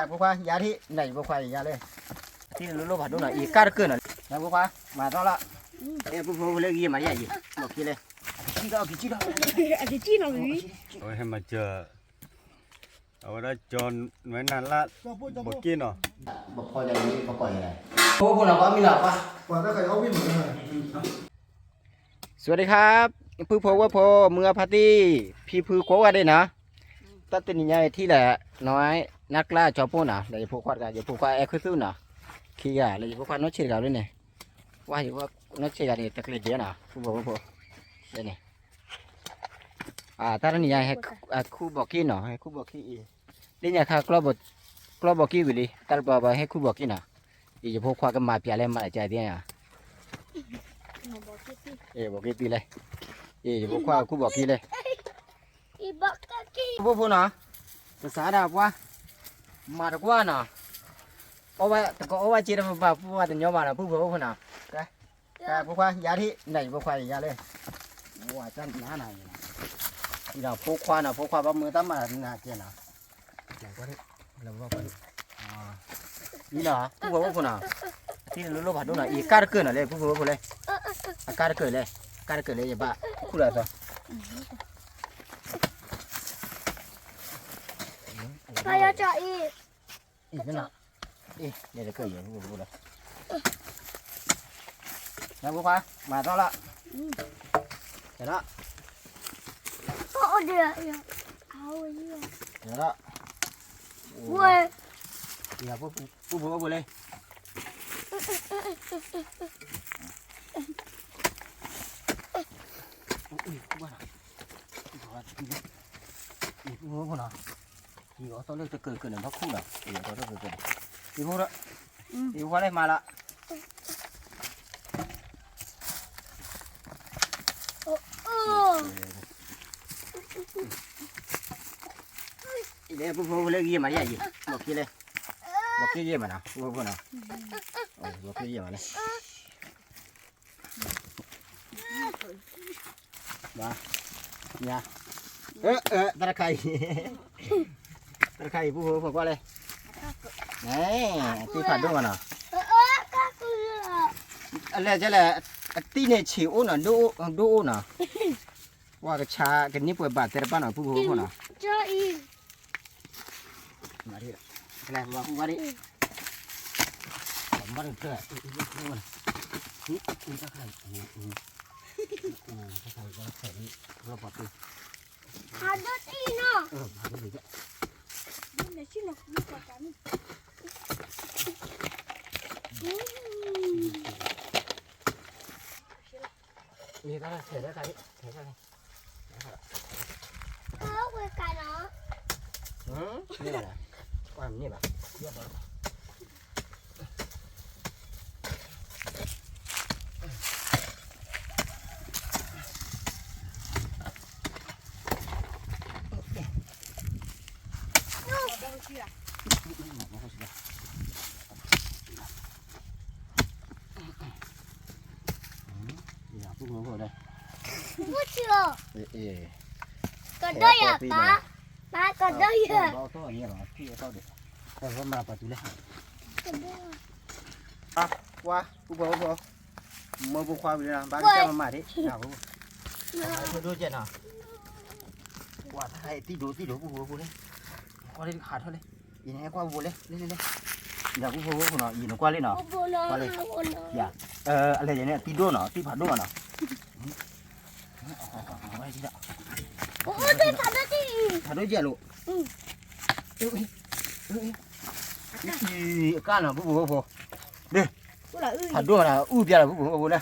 พวกว่ายาที่ไหนพวกควายยาเลยที่รู้ๆผ่านดูหน่อยอีกการเกินหน่อยนะพวกว่ามาต้องละพวกเลยยี่มาใหญ่ยี่บอกกี่เลยกี่จีดอกกี่จีนเอาอยู่โอ้ยให้มาเจอเอาได้จนไว้นานละบอกกินเนาะบอกคอยอะไรนี่บอกคอยอะไรพวกเราก็มีหลับปะว่าถ้าใครเอาวิ่งเหมือนกันสวัสดีครับพื้นโพว่าโพเมือพาร์ตี้พี่พื้นโคว่าได้นะตัดตินใหญ่ที่แหละน้อยนักล่าจอปูน่ะเลยพวกควาดกันอย่าพวกควาแอคซ์น่ะขี้อ่ะเลยพวกควาโนเชื่อกันด้วยเนี่ยว่าอยู่ว่าโนเชื่อกันเนี่ยตะเกียบเดียวน่ะผู้บอกว่าโพเลยเนี่ยตอนนี้ให้คู่บอกกี้เนาะให้คู่บอกกี้นี่เนี่ยค่ะกล้อบอกกี้วิลลี่ตลอดไปให้คู่บอกกี้น่ะอีจะพวกควากันมาเปียเลยมาใจเดียวน่ะบอกกี้ตีเลยพวกควาคู่บอกกี้เลยพวกน่ะภาษาดาบว่ามาตะกว่าน่ะเอาไว้แต่ก็เอาไว้จีนมาแบบพวกว่าแต่ย้อมมาน่ะพวกน่ะแต่พวกว่ายาที่ไหนพวกควายยาเลยว่าจันทร์หน้าไหนที่เราพวกควาน่ะพวกควาบ้ามือตั้มมาหน้าเกียร์น่ะอย่างก็ได้เราว่าก็ได้นี่น่ะพวกน่ะที่รู้ๆผ่านดูหน่อยอีกการเกินหน่อยเลยพวกเลยการเกินเลยอย่าบ้าคู่อะไรต่อใครจะจ่ายอีกนั่นน่ะเนี่ยจะเกิดอย่างพวกเลยนะพวกว่ามาต้องละเดี๋ยวละเอาเดี๋ยวเอาเดี๋ยวละเว้ยเดี๋ยวพวกเลยพวกน่ะที่เขาต้องเลือกจะเกิดหนึ่งพักคู่น่ะเดี๋ยวเขาต้องเกิดที่พวกละที่พวกได้มาละเนี่ยพวกเลยยี่มาใหญ่ยี่บอกกี่เลยบอกกี่ยี่มานะพวกน่ะบอกกี่ยี่มาเลยมาเนี่ยตะไคร้พวกว่าเลยตีผัดด้วยนะอะไรจะแหละตีเนี่ยชิวน่ะดูน่ะว่ากระชากันนี่เปิดบาดแต่ละบ้านหน่อยพวกน่ะมาดิอะไรว่าดิผมมาดิเพื่อนี่ตะไคร้ตะไคร้ก็ใส่นี่เราปอดตีหาดูตีเนาะหาดูดินี่ชิโนนี่ปะกันนี่ก็เสร็จแล้วใครเว้ยกันเนาะนี่อะไรว่านี่แบบเยอะเลยพวกเลย不吃了ก็ได้อ่ะป้าก็ได้อ่ะเราตัวนี้เหรอพี่เขาเด็กแต่ว่ามาปัจจุบันว่าพวกมือพวกความอยู่นะบ้านเจ้ามาดินะพวกดูเจ้านะว่าถ้าใครตีดูพวกเลยก็เล่นขาดเท่าเลยยินให้กว่าพวกเลยเล่นเดี๋ยวพวกเนาะยินกว่าเลยเนาะกว่าเลยอย่าอะไรอย่างเนี้ยตีดูเนาะตีผัดดูเนาะไว้ที่ละโอ้ได้ผัดได้ดิผัดด้วยเจ้าลูกก้านเนาะพวกเด้ผัดด้วยนะเปียละพวกเลย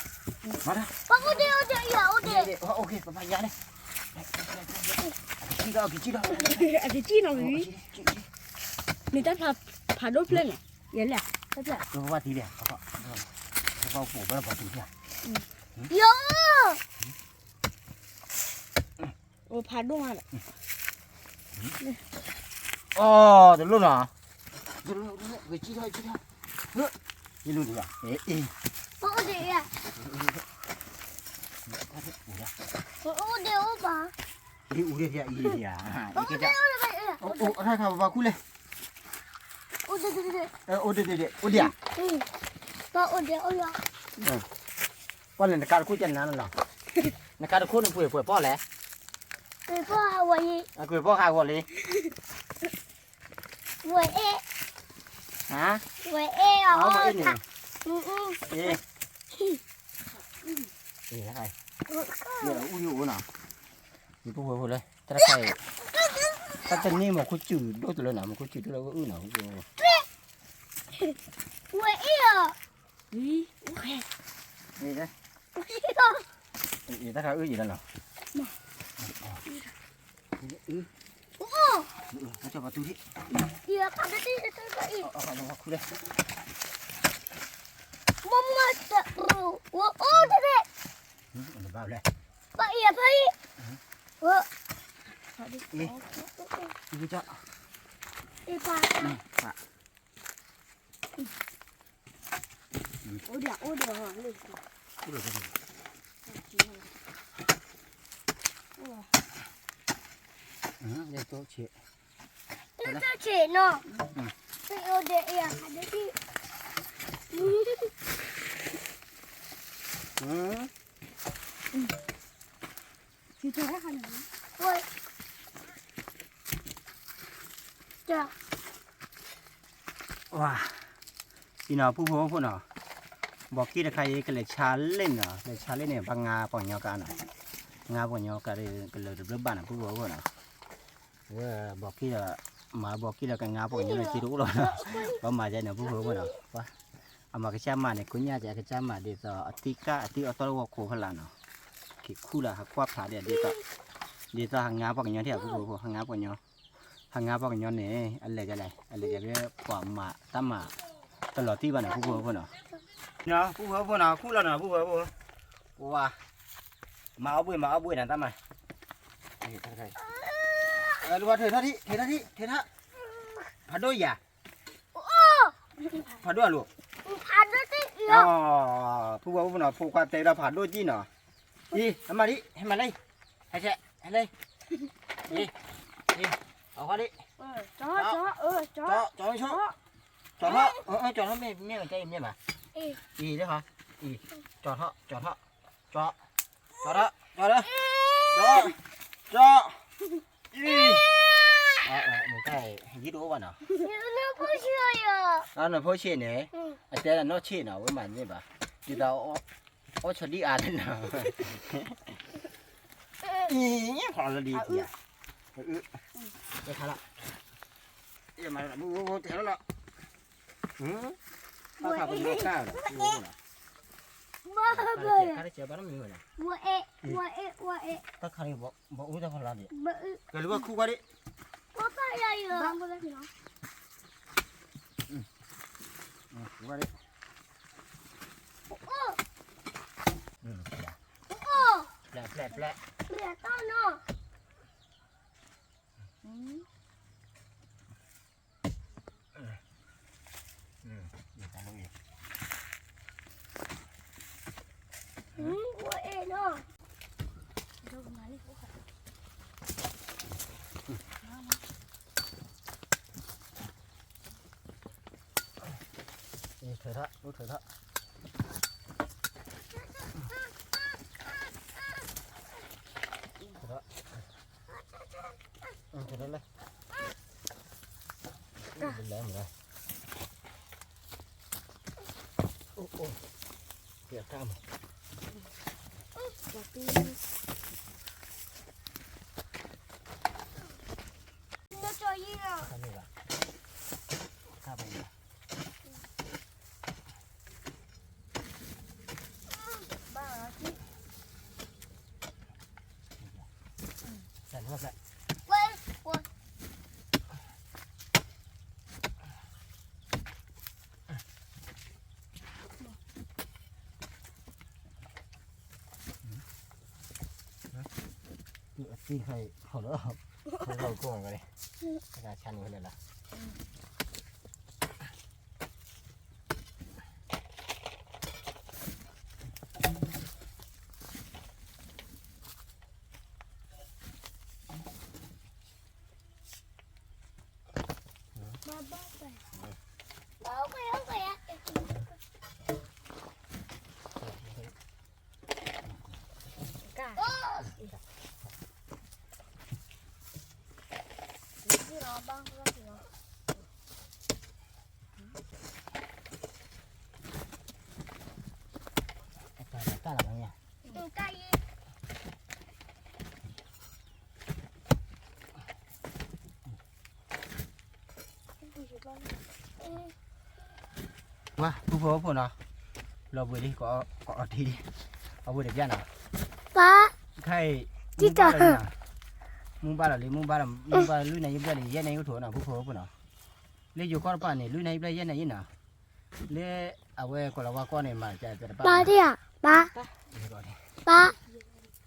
มาได้ป้าโอเดอย่าโอเดโอเคป้ายาเลยกี่จีดอกกี่จีนเอาอยู่นี่ได้ผัดด้วยเพลนเนี่ยยันแหละได้แหละว่าทีเดียวเขาปลูกแล้วพอถึงเนี่ยโยโอ้ผัดด้วยมาอ๋อเดี๋ยวรู้นะเดี๋ยวไปจีดอกนี่รู้ดีอ่ะป้าโอเดอ่ะป้าโอเดโอ้ป้าอูเดียอีเดียอีกจ้ะโอ้ถ้าเขาบอกคุณเลย โอ้เด็ดโอ้เดีย ก็อุดเดียวอุด วันนี้นักการคุยกันนั่นหรอนักการคุยป่วยพ่อแหละ คือพ่อฮาวาย คุยพ่อข้าวเลย วัวเอ ฮะ วัวเออ๋ เอา อ มาอีกหนึ่ง อืม นี่อะไรเดี๋ยวอู้อยู่หน่ะนี่พวกเราเลยถ้าใครถ้าตอนนี้มันคุยจืดด้วยตัวเลยนะมันคุยจืดด้วยแล้วก็อื้อหน่ะ วัวเออ๋อ นี่นะ นี่ถ้าเขาอื้ออยู่นั่นหรอเขาจะประตูที่ เดี๋ยวขับได้ที่ตัวอีก เอามาคุยเลย มัมมาจะรู้ว่าโอ้เด็ด มันบ้าเลย ปะเอียพี่ว่า นี่จะ อีปาโอ้เดี๋ยวเลย พูดเลยกันเดี๋ยวโต๊ะเชี่ย 这钱呢？这有点哎呀，还得去。去这还能？我这 ว้าพี่น้องผู้พงผู้น้องบอกกี่ใครก็เลยชาเล่นเนาะเลยชาเล่นเนี่ยบางงาปองยอกันเนาะงาปองยอกันเลยก็เลยเริ่มบ้านผู้พงผู้น้องว่าบอกกี่ละมาบอกกี่ละกันงาปองยอเลยที่รู้แล้วเนาะว่ามาใจเนี่ยผู้พงผู้น้องว่าเอามากระชากมาเนี่ยคุณย่าจะกระชากมาเดี๋ยวอติกาอติอตโลวโคขลังเนาะขี้คู่ละหักควบขาเดี๋ยวหางงาปองยอที่ผู้พงหางงาปองยอหางงาปองยอเนี่ยอะไรจะเรียกความมาตั้มมาตลอดที่บ้านเนี่ยผู้พงผู้น้องเนาะผู้พงเนาะคู่ละเนาะผู้พงว่ามาเอาบุยนั่นตั้มมาเฮ้ยท่าใครดูว่าเธอท่าผัดด้วยอ่ะผัดด้วยลูก 爬着这 อ๋อ 个， ผู้เนาะผู้ความใจเราผัดด้วยจีเนาะอีทำมาดิให้มาเลยให้แช่ให้เลยอีเอาข้อดิจ่อจ่อเถอะจ่อเถอะไม่ใจเมียมาอีเด้อค่ะอีจ่อเถอะจ่อเถอะอีมึงใกล้ยี่ดูป่ะเนาะ 你那不去呀？ อ่าหนูพ่อเชี่ยเนี่ยแต่ละน้อเชี่ยเนาะไว้มันเนี่ยป่ะดีดาวอ๋อชดีอาร์เนาะอีพอละดีจีอ่ะไปทานละเดี๋ยวมาละบูเดี๋ยวละข้าวผัดเป็นโลก้าเหรอ妈ข้า 妈， ได้เจอบ้านมีเหรอ 我ถ้าใครบอกอุ้ยจะพอละดิ 没， ก็รู้ว่าคู่กันดิ 我爸也有。 คู่กันดิ แปล 别到呢。 我也呢。 เถอะ รู้เถอะเลยเป็นแล้วเหมือนกันโอ้เกี่ยวข้าม 那这一个， ข้ามนี่ละข้ามไปละ 爸， ใส่เข้าไป 我 ที่ใครเขาเลิกเขาโกงกันเลยกระชันกันเลยล่ะ Cá là bao nhiêu? Wah, bố phụ nào? Lo vừa đi có thì ở vừa đẹp ra nào? Ba, Khai Chị ba cả. là mùng ba là lui này bây giờ này có thua nào bố phụ nào? Lấy vô con bạn này lui này bây giờ này nào? Lấy ở quê còn là qua con này mà chạy chạy ba đi à? Ba, ba,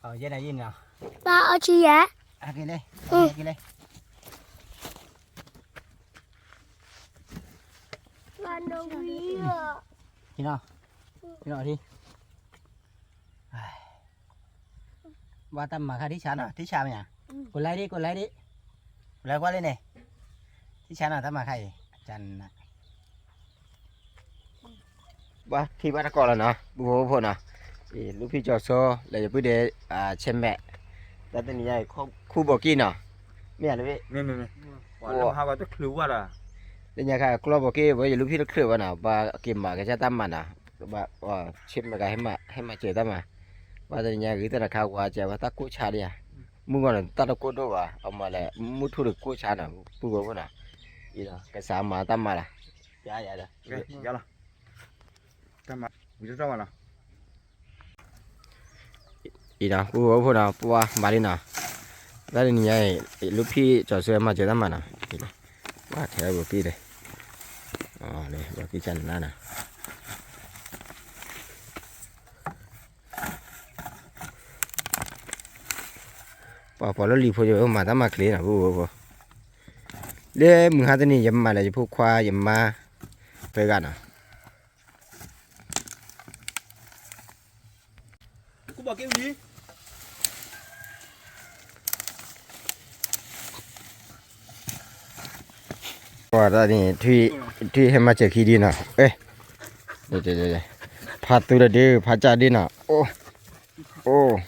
ở dưới này nào? ba ở chi vậy? À kia đây, kia đây. Ba đâu đi à? Thì nào đi. Ba tâm mà khai thích chán à? Thích chán nhỉ? Còn lấy đi. Lấy qua lên này. Thích chán à tâm mà khai chán. Ba khi ba đã coi là nó, bố phụ nào. Thì lúc khi cho số là bữa để xem mẹ. Đã tên này khu bỏ kia nào. Mẹ nó vậy. mẹ còn hai cái tức khử quá à Đây nhà khai club bỏ kia với lúc khi nó khử vào nào ba kìm mà cái cha tâm mà nào. Ba xem mà cái hay mà chơi tâm mà. Ba tên nhà gửi tên là khao qua chơi ba ta cố cha đi à. Muốn gọi là ta đâu cố đâu à. Ông mà lại muốn thu được cố cha nào, bố phụ nào. Đi nào cái sáng mà tâm mà là. Dạ rồi. ok dạ là tâm mà biết sao mà Đi nào bố phụ nào bố bà đi nào. Đây là nhà lúc khi trò chơi mà chơi tâm mà nào. Ba theo bố kia đây. Đây bố kia chân ra nào. Bỏ nó lì phô mà ta mà kể nào bố. Để mừng hai tên này dầm mà là phô khoa dầm mà tới gần à. cô bảo cái gì Qua đây này thuy hay mà chơi khi đi nào. Ê đây phát từ đây phát ra đi nào. Ô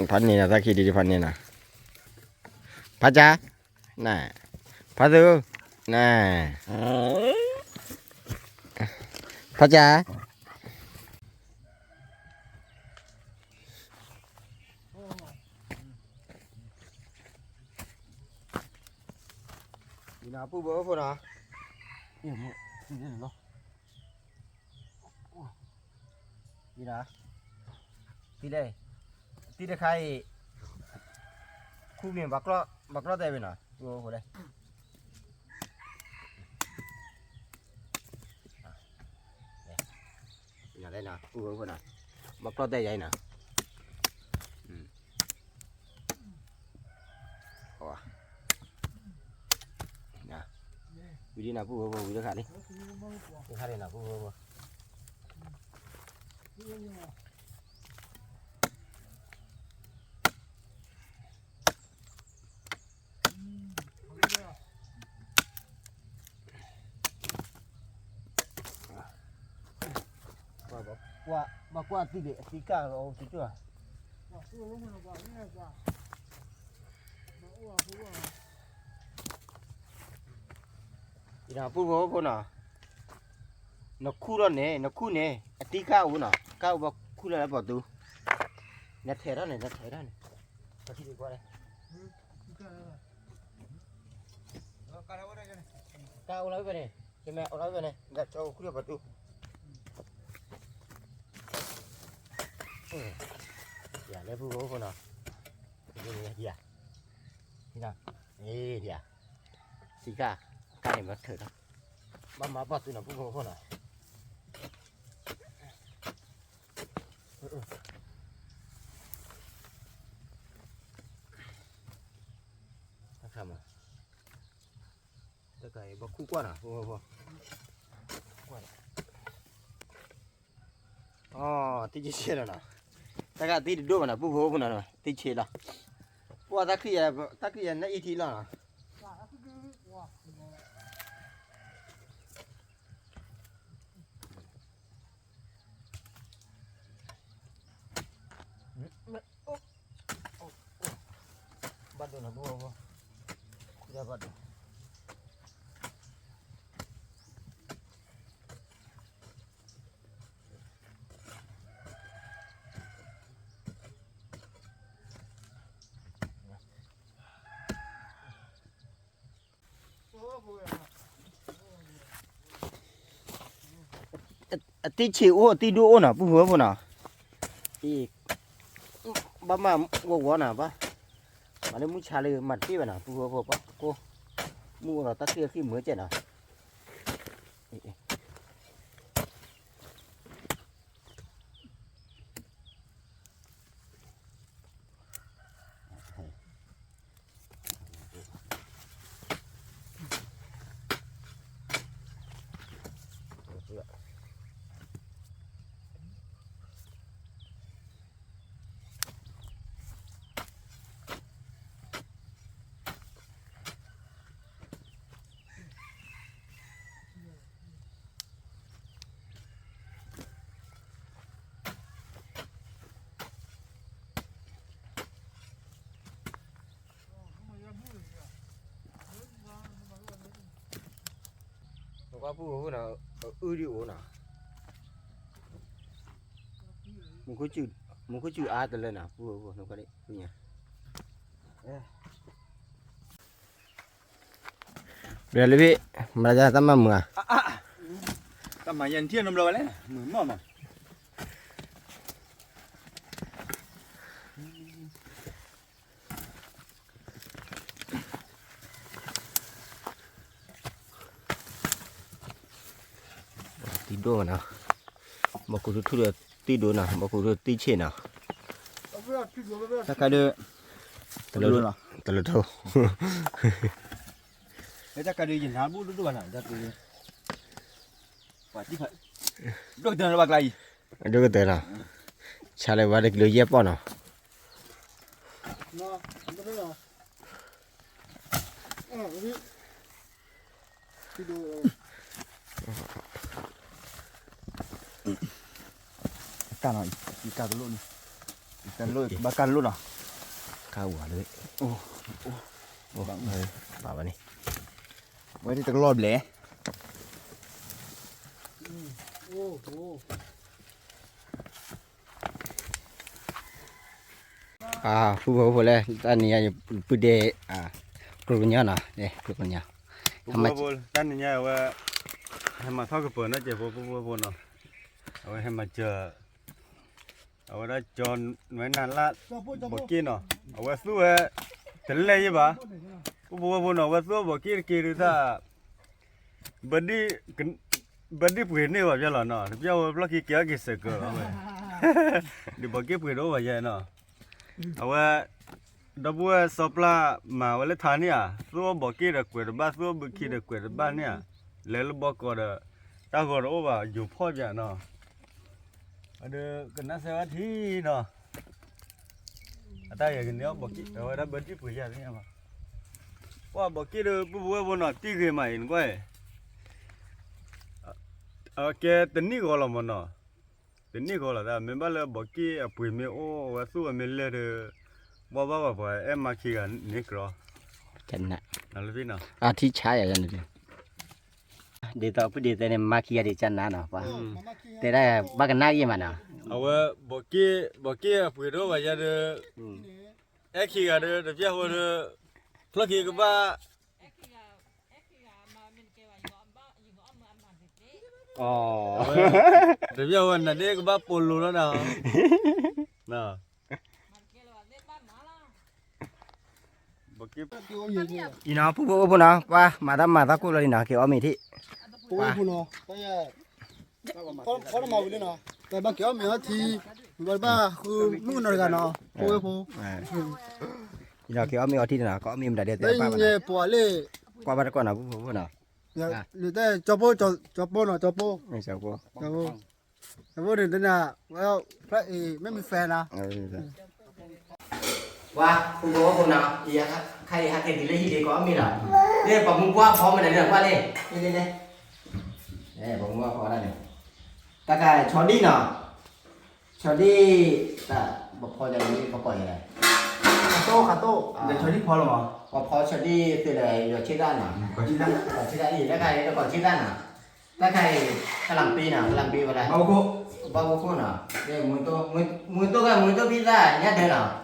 phát này là ta khi đi phát này nào. Phát ra nè phát từ nè phát ra đi nào bố phụ nào đi nào đi đây khai khu miền Bắc lo đây bên nào vô đây nhà đây nào vô nào Bắc lo đây vậy nào đi nào vô đi khai đi khai đi nào vô qua tí cả rồi chú chưa đi nào bố nào nó khu nè tí cao nào cao vào khu là bỏ tù nhặt thế đó này có đi qua đây cao nói về này cái mẹ nói về này đặt cho khu bỏ tù dạ lấy bố nào gì à thế nào thì à tí cả cái này mất thử đâu mà bỏ tù nó bố nào Thầm à tất cả bọc khu quan à vô tí chia rồi nào tất cả tí đua mà nào vô nào tí chia là qua ta khi nó ít thì là ดี๋ยวก่อนตีชิวตีดูโอน่ะผู้หัวผู้น่ะอีบ้ามาวัวน่ะปะมาเลยมุชาเลยมัดที่น่ะผู้หัวผู้ปะกูมูเราตัดเสื้อขี้เหมือนเจ้น่ะว่าผู้หัวน่ะดิโอน่ะมึงก็จืดอาตเลยน่ะผู้หัวนึกว่าได้ผู้เนี่ยเดี๋ยวเลยพี่มาจะทำมาเมื่อ ทำไมยันเที่ยงน้ำร้อนเลยมือหม้อมัน ตีโดนะบอกกูทุเรศตีโดนะบอกกูตีเชนะถ้าใครเดือตะลุตะลุเท่า แล้วจะกระดิ่งหาบุรุษด้วยนะจะกระดิ่งว่าที่เขาด้วยเดินระบายไกล ดูก็เตือนนะชาเลว่าเด็กเหลือเยอะป่ะเนาะกันหน่อยอีกาตัวลุ่นอีกาลุ่นบ้ากันลุ่นอ่ะ ข้าวหัวเลยโอ้บังเลยป่าวนี่ ไว้ที่ตะลอดเลย ผู้บ่าวเลยตอนนี้ยังพูดเดกลุ่มนี้นะเนี่ยกลุ่มนี้ ทำไมท่านเนี่ยว่าให้มาทอดกระเปิดนะเจ้าพวกเนาะเอาไว้ให้มาเจอเอาไว้ได้จอนไว้นานละบอกกินเนาะเอาไว้สู้ให้ถึงเลยใช่ปะพวกเนาะว่าสู้บอกกินหรือถ้าบัดดี้เปลี่ยนนี่ว่าจะหรอเนาะเจ้าพลักกี้เกี่ยวกี่สิบก็เอาไว้เดี๋ยวบอกกี้เปลี่ยนว่าจะเนาะเอาไว้ดับเบิลสปลามาวันละทานเนี่ยสู้บอกกี้เด็กเกิดบ้านสู้บอกกี้เด็กเกิดบ้านเนี่ยเลี้ยงบอกก็เด้อตาก็รู้ว่าอยู่พ่อจะเนาะเด้อกันน่าเสียทีเนาะตาอย่างเนี้ยบอกกี้เอาไว้ดับเบิลที่ปุ๋ยอย่างนี้มาว่าบอกกี้เด้อผู้ว่าบนน่ะตีขึ้นมาเห็นก้อยแกตันนี่ก็ละมันเนาะตันนี่ก็ละแต่เมื่อบ้านเราบอกกี้ปุ๋ยไม่โอ้ว่าสู้ไม่เลี้ยเด้อว่าเอ็มมาขี้กันนี่กรอ จันนะ นั่นเลยพี่เนาะ ที่ใช้อะไรนี่เดี๋ยวต่อพูดเดี๋ยวเนี่ยมาขี้อะไรจันนะเนาะป่ะแต่ได้บ้านกันน่ายี่มันเนาะ เอาว่าบอกกี้ปุ๋ยรู้ว่าจะเด้อขี้กันเด้อเดี๋ยวจะหัวเด้อพลักขี้ก็บ้าอ๋อ เดี๋ยวจะหัวนั่นเด็กก็บ้าปนรู้แล้วเนาะเนาะบอกกี้ อีน้องผู้น้องป่ะมาตากูเลยนะเกี่ยวมีที่ ผู้น้องไปเขามาวิ่งเนาะแต่บางเกี่ยวมีที่บ้าคือนู่นอะไรกันเนาะผู้อีน้องเกี่ยวมีที่นะก็มีมันได้แต่ แต่ ป่ะ เนี่ยปวดเลย กว่าบ้านก่อนนะผู้น้อง หรือแต่จับโป้เนาะจับโป้ ไม่ใช่กู เดี๋ยวเดี๋ยวนะว่าพระไม่มีแฟนนะ ว่าผู้น้องอีใครหาเห็นเลยที่เดียวก็มีหรอเนี่ยผมว่าพร้อมมาได้เรื่องว่าเนี่ยผมว่าพอได้เนี่ยตากายชอดี้เนาะชอดี้แต่บอกพอจะนี้เขาปล่อยอะไร คาโต้เดี๋ยวช่วยที่พอหรอ พอ có phó cho đi từ này rồi chết đan à có chi đó còn chết đan gì cái này nó còn chết đan à cái này cái làm pi nào cái làm pi vào đây bao cô bao nhiêu nào đây mười tô cái mười tô pizza nhá thế nào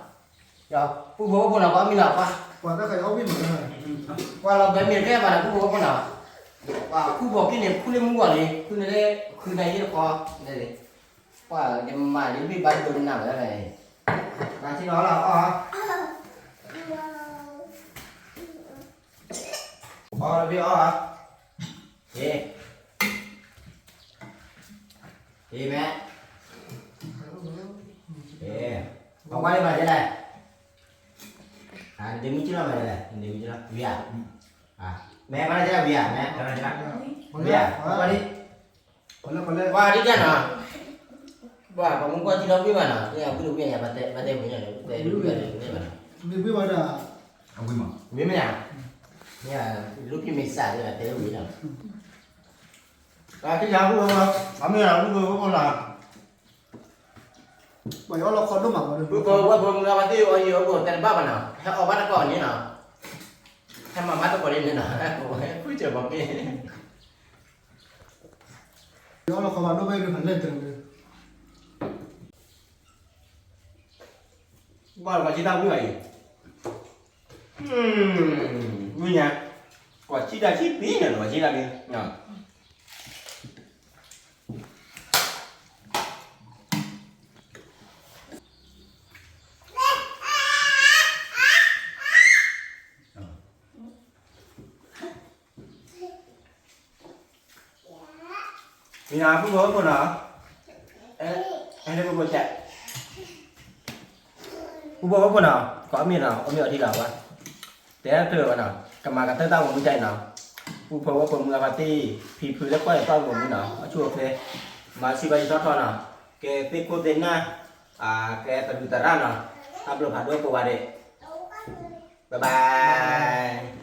rồi phụ bố cô nào có mi nào qua quả ta khai áo biết mà qua là cái miền cái mà là phụ bố cô nào và phụ bố cái này phụ lên mua đi phụ này nó có đây đi qua nhưng mà đến bị ban đồn nào ở đây là chỉ đó là là biết hả gì gì mẹ còn quay mà thế này à đừng chứ nào mày này đừng chứ nào vì à mẹ qua đây thế nào vì mẹ qua đây thế nào vì qua đi qua đi chứ nào qua còn muốn qua chi đâu biết mà nào cái nào cứ đúng nhà bà tệ mới này tệ đúng nhà này mà mình biết mà đã ông quý mà biết mấy nào nhà lúc khi mình xả thì là tệ đúng nào cái nào cũng không không biết nào cũng con nào bởi vì nó khó đúng mà bữa qua bữa ra bắt tiêu ở nhiều bữa tên ba bạn nào hay ở bắt nó còn như nào hay mà bắt nó còn như nào cứ chờ vào kia nó khó mà nó bây giờ phải lên từ qua là chỉ tao như vậy vui nhỉ quả chỉ là chỉ tí nữa quả chỉ là gì nhở vì nào cũng có con nào em thấy con chạy cũng có con nào có miền nào có miền thì nào bạn té thừa bạn nào cầm mà cái tao một chạy nào cũng có con mưa party thì cứ lấy quay tao một nào ở chùa thế mà si bay cho nào cái pico tên na à cái tận tận nào upload hạt đôi của bạn đấy bye bye